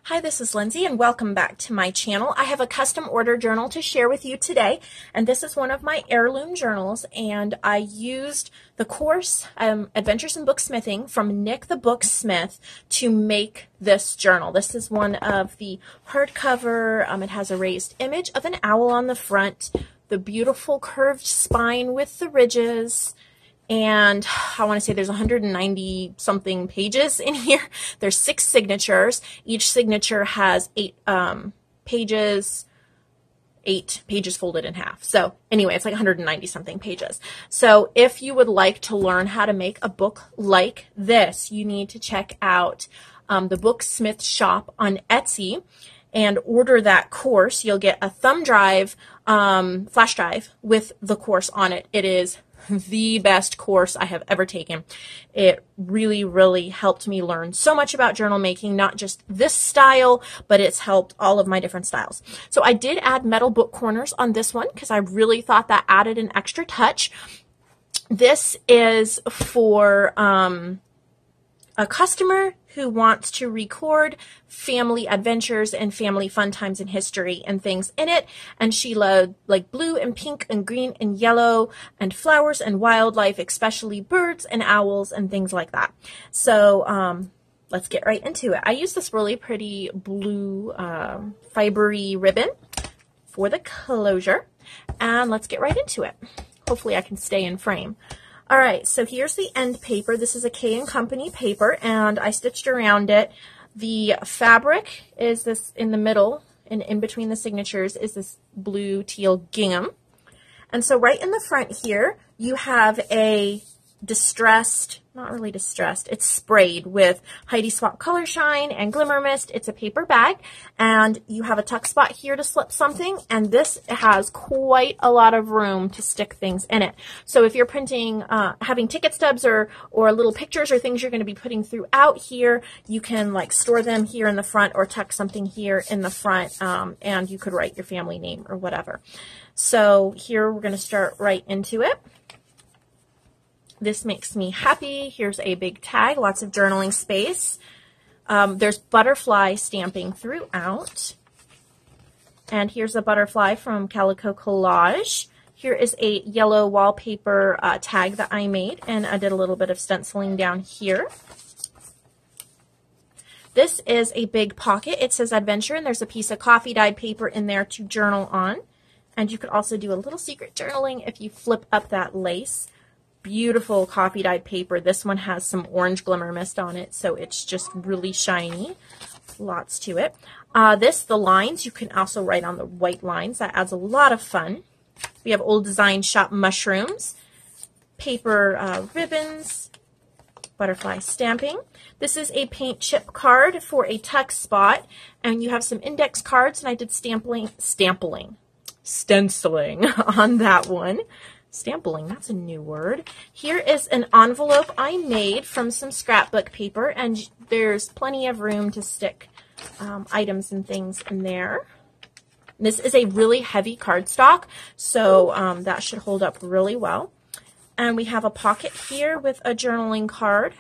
Hi, this is Lindsay and welcome back to my channel. I have a custom order journal to share with you today, and this is one of my heirloom journals, and I used the course Adventures in Booksmithing from Nik the Booksmith to make this journal. This is one of the hardcover. It has a raised image of an owl on the front, the beautiful curved spine with the ridges, and I want to say there's 190 something pages in here. There's 6 signatures. Each signature has 8 pages folded in half. So anyway, it's like 190 something pages. So if you would like to learn how to make a book like this, you need to check out the Booksmith shop on Etsy and order that course. You'll get a thumb drive, flash drive with the course on it. It is the best course I have ever taken. It really, really helped me learn so much about journal making, not just this style, but it's helped all of my different styles. So I did add metal book corners on this one because I really thought that added an extra touch. This is for a customer who wants to record family adventures and family fun times in history and things in it. And she loved like blue and pink and green and yellow and flowers and wildlife, especially birds and owls and things like that. So let's get right into it. I use this really pretty blue fibery ribbon for the closure, and let's get right into it. Hopefully I can stay in frame. All right, so here's the end paper. This is a K & Company paper, and I stitched around it. The fabric is this in the middle, and in between the signatures is this blue teal gingham. And so right in the front here, you have a distressed, not really distressed, it's sprayed with Heidi Swapp Color Shine and Glimmer Mist. It's a paper bag, and you have a tuck spot here to slip something, and this has quite a lot of room to stick things in it. So if you're printing, having ticket stubs or little pictures or things you're going to be putting throughout here, you can like store them here in the front or tuck something here in the front, and you could write your family name or whatever. So here we're going to start right into it. This makes me happy. Here's a big tag, lots of journaling space. There's butterfly stamping throughout. And here's a butterfly from Calico Collage. Here is a yellow wallpaper tag that I made, and I did a little bit of stenciling down here. This is a big pocket. It says Adventure, and there's a piece of coffee dyed paper in there to journal on. And you could also do a little secret journaling if you flip up that lace. Beautiful coffee dyed paper. This one has some orange glimmer mist on it, so it's just really shiny. Lots to it. The lines, you can also write on the white lines. That adds a lot of fun. We have Old Design Shop mushrooms, paper ribbons, butterfly stamping. This is a paint chip card for a tuck spot, and you have some index cards, and I did stenciling on that one. Stampling, that's a new word. Here is an envelope I made from some scrapbook paper, and there's plenty of room to stick items and things in there. This is a really heavy cardstock, so that should hold up really well. And we have a pocket here with a journaling card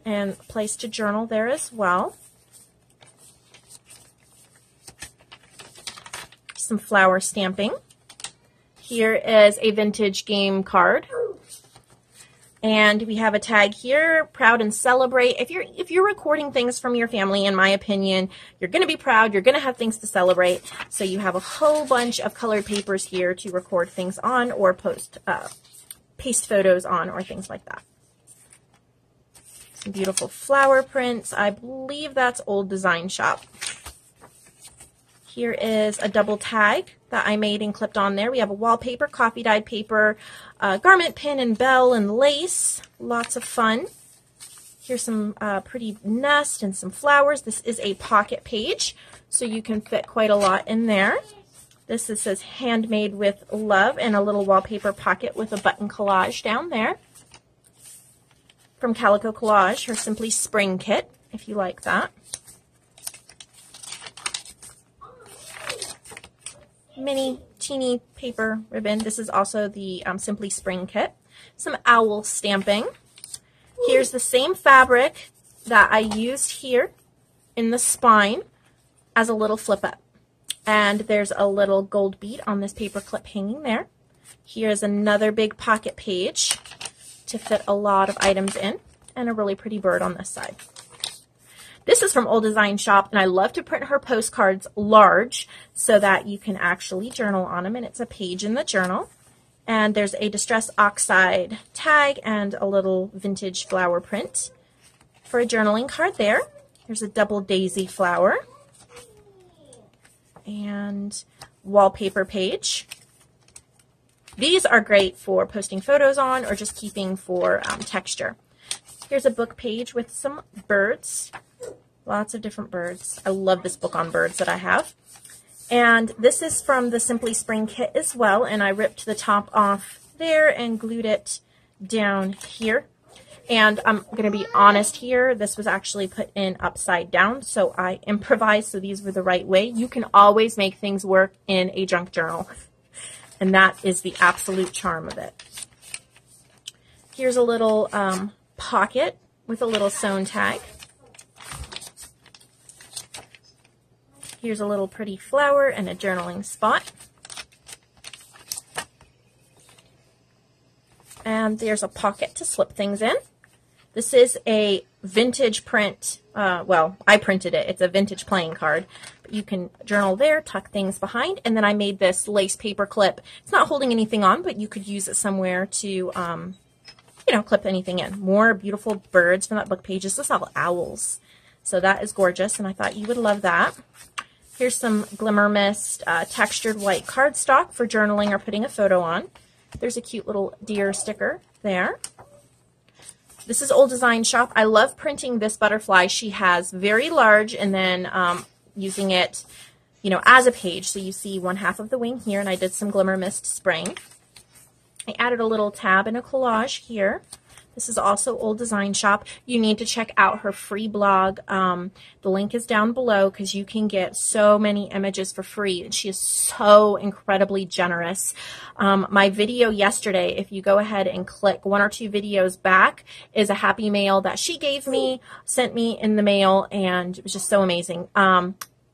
and a place to journal there as well. Some flower stamping. Here is a vintage game card, and we have a tag here, proud and celebrate. If you're recording things from your family, in my opinion, you're going to be proud, you're going to have things to celebrate. So you have a whole bunch of colored papers here to record things on or paste photos on or things like that. Some beautiful flower prints. I believe that's Old Design Shop. Here is a double tag that I made and clipped on there. We have a wallpaper, coffee dyed paper, garment pin and bell and lace. Lots of fun. Here's some pretty nest and some flowers. This is a pocket page, so you can fit quite a lot in there. This says handmade with love, and a little wallpaper pocket with a button collage down there. From Calico Collage, her Simply Spring Kit, if you like that. Mini teeny paper ribbon. This is also the Simply Spring Kit. Some owl stamping. Here's the same fabric that I used here in the spine as a little flip up. And there's a little gold bead on this paper clip hanging there. Here's another big pocket page to fit a lot of items in, and a really pretty bird on this side. This is from Old Design Shop, and I love to print her postcards large so that you can actually journal on them, and it's a page in the journal. And there's a Distress Oxide tag and a little vintage flower print for a journaling card there. There's a double daisy flower and wallpaper page. These are great for posting photos on or just keeping for texture. Here's a book page with some birds. Lots of different birds. I love this book on birds that I have. And this is from the Simply Spring kit as well, and I ripped the top off there and glued it down here. And I'm going to be honest here, this was actually put in upside down, so I improvised, so these were the right way. You can always make things work in a junk journal, and that is the absolute charm of it. Here's a little pocket with a little sewn tag. Here's a little pretty flower and a journaling spot. And there's a pocket to slip things in. This is a vintage print. Well, I printed it. It's a vintage playing card. But you can journal there, tuck things behind. And then I made this lace paper clip. It's not holding anything on, but you could use it somewhere to, you know, clip anything in. More beautiful birds from that book page. This is all owls. So that is gorgeous, and I thought you would love that. Here's some Glimmer Mist textured white cardstock for journaling or putting a photo on. There's a cute little deer sticker there. This is Old Design Shop. I love printing this butterfly. She has very large and then using it, you know, as a page. So you see one half of the wing here, and I did some Glimmer Mist spraying. I added a little tab and a collage here. This is also Old Design Shop. You need to check out her free blog. The link is down below because you can get so many images for free. And she is so incredibly generous. My video yesterday, if you go ahead and click 1 or 2 videos back, is a happy mail that she gave me, sent me in the mail, and it was just so amazing.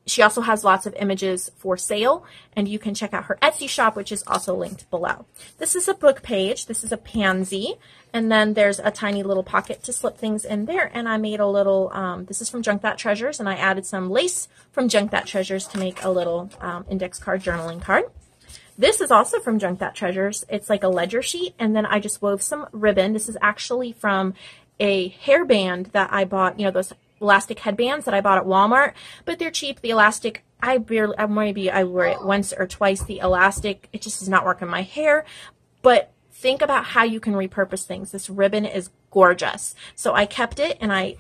She also has lots of images for sale, and you can check out her Etsy shop, which is also linked below. This is a book page. This is a pansy, and then there's a tiny little pocket to slip things in there, and I made a little, this is from Junk That Treasures, and I added some lace from Junk That Treasures to make a little index card journaling card. This is also from Junk That Treasures. It's like a ledger sheet, and then I just wove some ribbon. This is actually from a hairband that I bought, you know, those elastic headbands that I bought at Walmart, but they're cheap. The elastic, maybe I wear it once or twice. The elastic, it just does not work in my hair, but think about how you can repurpose things. This ribbon is gorgeous. So I kept it, and I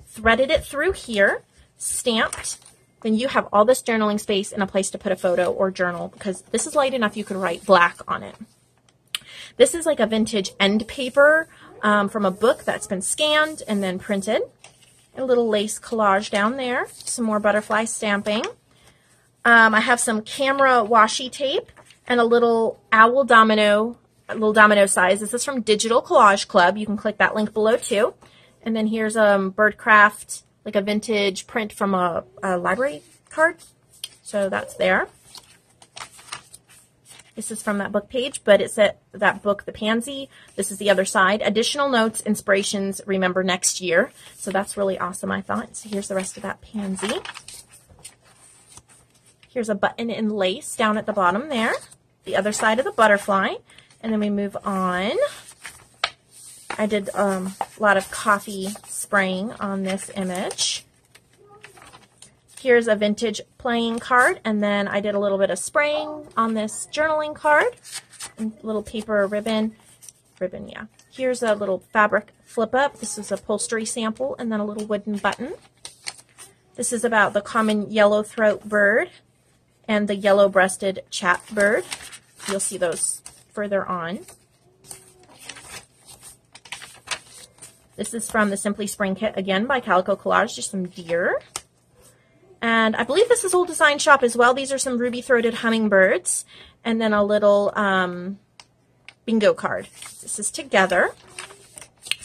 threaded it through here, stamped. Then you have all this journaling space and a place to put a photo or journal, because this is light enough you could write black on it. This is like a vintage end paper from a book that's been scanned and then printed. A little lace collage down there. Some more butterfly stamping. I have some camera washi tape and a little owl domino, a little domino size. This is from DigitalCollageClub. You can click that link below too. And then here's Birdcraft, like a vintage print from a library card. So that's there. This is from that book page, but it's that book, The Pansy. This is the other side. Additional notes, inspirations, remember next year. So that's really awesome, I thought. So here's the rest of that pansy. Here's a button in lace down at the bottom there. The other side of the butterfly. And then we move on. I did a lot of coffee spraying on this image. Here's a vintage playing card, and then I did a little bit of spraying on this journaling card. And a little paper ribbon, yeah. Here's a little fabric flip up. This is a upholstery sample, and then a little wooden button. This is about the common yellow throat bird and the yellow-breasted chat bird. You'll see those further on. This is from the Simply Spring kit, again by Calico Collage, just some deer. And I believe this is Old Design Shop as well. These are some ruby-throated hummingbirds. And then a little bingo card. This is together.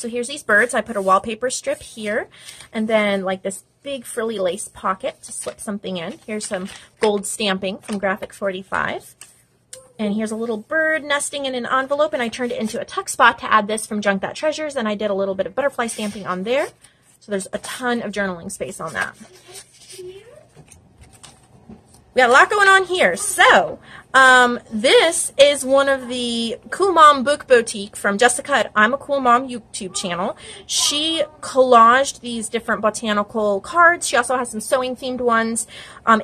So here's these birds. I put a wallpaper strip here, and then like this big frilly lace pocket to slip something in. Here's some gold stamping from Graphic 45. And here's a little bird nesting in an envelope, and I turned it into a tuck spot to add this from Junk That Treasures, and I did a little bit of butterfly stamping on there. So there's a ton of journaling space on that. We got a lot going on here. So, this is one of the Cool Mom Book Boutique from Jessica at I'm a Cool Mom YouTube channel. She collaged these different botanical cards. She also has some sewing themed ones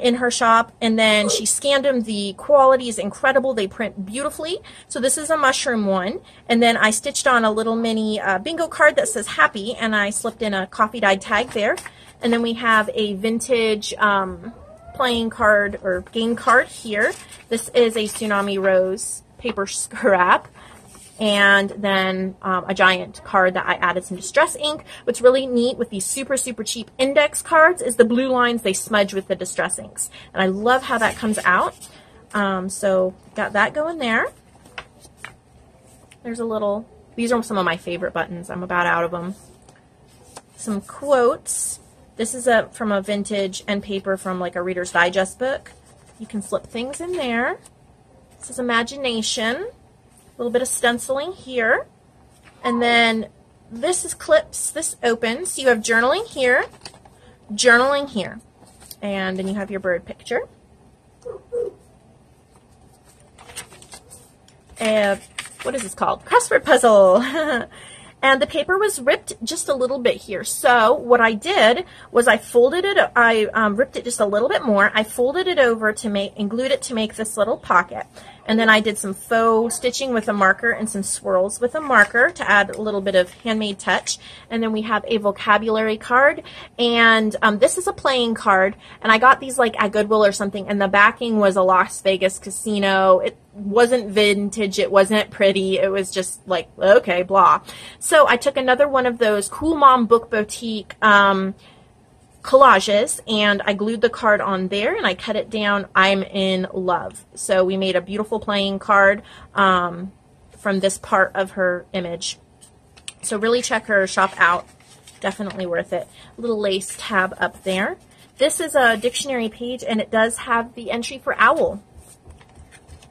in her shop, and then she scanned them. The quality is incredible. They print beautifully. So this is a mushroom one, and then I stitched on a little mini bingo card that says happy, and I slipped in a coffee dyed tag there. And then we have a vintage playing card or game card here. This is a Tsunami Rose paper scrap, and then a giant card that I added some distress ink. What's really neat with these super cheap index cards is the blue lines, they smudge with the distress inks, and I love how that comes out. So got that going there. There's a little, these are some of my favorite buttons. I'm about out of them. Some quotes. This is from a vintage end paper from like a Reader's Digest book. You can slip things in there. This is Imagination. A little bit of stenciling here. And then this is clips. This opens. So you have journaling here, and then you have your bird picture. What is this called? Crossword puzzle. And the paper was ripped just a little bit here. So what I did was I folded it, I ripped it just a little bit more. I folded it over to make, and glued it to make this little pocket. And then I did some faux stitching with a marker and some swirls with a marker to add a little bit of handmade touch. And then we have a vocabulary card. And this is a playing card. And I got these like at Goodwill or something. And the backing was a Las Vegas casino. It wasn't vintage. It wasn't pretty. It was just like, okay, blah. So I took another one of those Cool Mom Book Boutique collages, and I glued the card on there, and I cut it down. I'm in love. So we made a beautiful playing card from this part of her image. So really check her shop out. Definitely worth it. A little lace tab up there. This is a dictionary page, and it does have the entry for owl.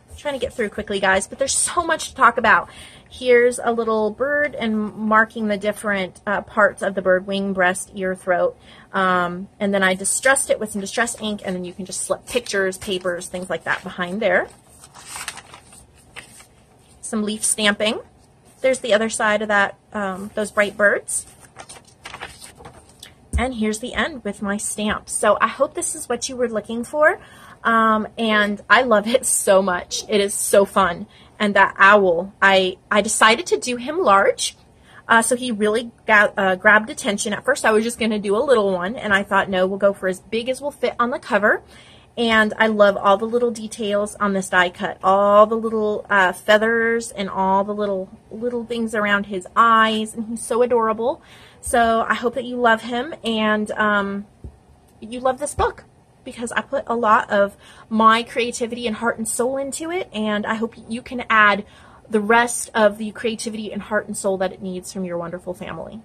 I'm trying to get through quickly, guys, but there's so much to talk about. Here's a little bird and marking the different parts of the bird: wing, breast, ear, throat. And then I distressed it with some distress ink, and then you can just slip pictures, papers, things like that behind there. Some leaf stamping. There's the other side of that, those bright birds. And here's the end with my stamp. So I hope this is what you were looking for. And I love it so much. It is so fun. And that owl, I decided to do him large. So he really grabbed attention. At first I was just going to do a little one, and I thought, no, we'll go for as big as will fit on the cover. And I love all the little details on this die cut, all the little feathers and all the little things around his eyes, and he's so adorable. So I hope that you love him, and you love this book, because I put a lot of my creativity and heart and soul into it, and I hope you can add the rest of the creativity and heart and soul that it needs from your wonderful family.